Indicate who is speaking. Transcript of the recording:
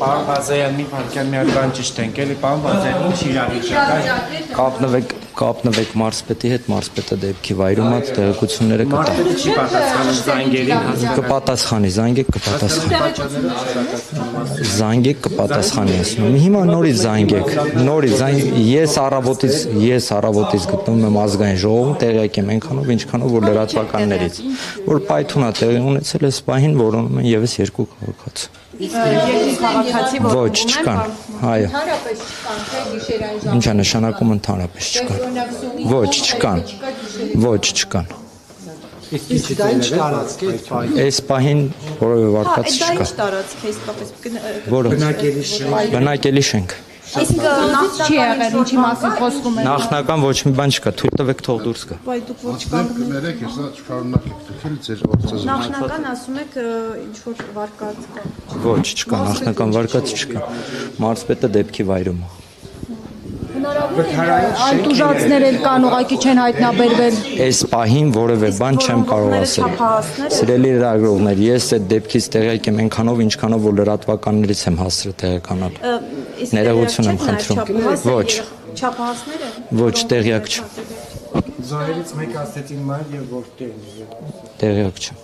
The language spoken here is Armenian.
Speaker 1: Պարոն Բազարյանի փառքյան մի հատ բան ճիշտ ենք, էլի պարոն Բազարյան ինչ իրավիճակ է։
Speaker 2: Կապնվեք մարզպետի հետ, մարզպետը դեպքի վայրում է, տեղեկությունները կտա։
Speaker 1: Մարզպետը չի պատասխանում զանգերին,
Speaker 2: կպատասխանի, զանգեք կպատասխանի։ Զանգեք կպատասխանի ասում։ Հիմա նորից զանգեք, ես առավոտից գտնվում եմ ազգային ժողովում, տեղյակ եմ այնքանով, ինչքանով որ լրատվականներից, որ պայթուն է տեղի ունեցել այս պահին, որոնում են եւս երկու քաղաքացի։ Ոչ, չկան, այո։ Ինչ է նշանակում ընդհանրապես չկան։ Ոչ, չկան։
Speaker 1: Իսկ դա ինչ տարածք է այդ պահին։
Speaker 2: Այս պահին որևէ վարկած չկա։
Speaker 3: Դա ինչ տարածք է իսկապես։
Speaker 2: Որը բնակելի շենք։
Speaker 3: Իսկ չի եղել ինչի մասին խոսում են։
Speaker 2: Նախնական ոչ մի բան չկա, թույլ տվեք թող դուրս գա։
Speaker 3: Բայ դուք ոչ կանգնեք։
Speaker 4: Ներեք, հեսա չկարողանաք դուքել ձեր օծածը։
Speaker 3: Նախնական ասում եք ինչ որ վարկած կա։
Speaker 2: Ոչ, չկա, նախնական վարկած չկա։ Մարզպետը դեպքի վայրում է։
Speaker 3: Այդ ուժածներ էլ կան, ուղղակի չեն հայտնաբերվել։
Speaker 2: Այս պահին որևէ բան չեմ կարող ասել։ Սիրելի լրագրողներ, ես այդ դեպքից տեղյակ եմ այնքանով, ինչքանով որ լրատվականներից եմ հասցրել տեղեկանալ։ Ներողություն եմ խնդրում։ Ոչ։
Speaker 3: Չափահասները։
Speaker 2: Ոչ, տեղյակ չեմ։
Speaker 1: Զոհերից մեկ ասեցին ման եւ որտեղ։
Speaker 2: Տեղյակ չեմ։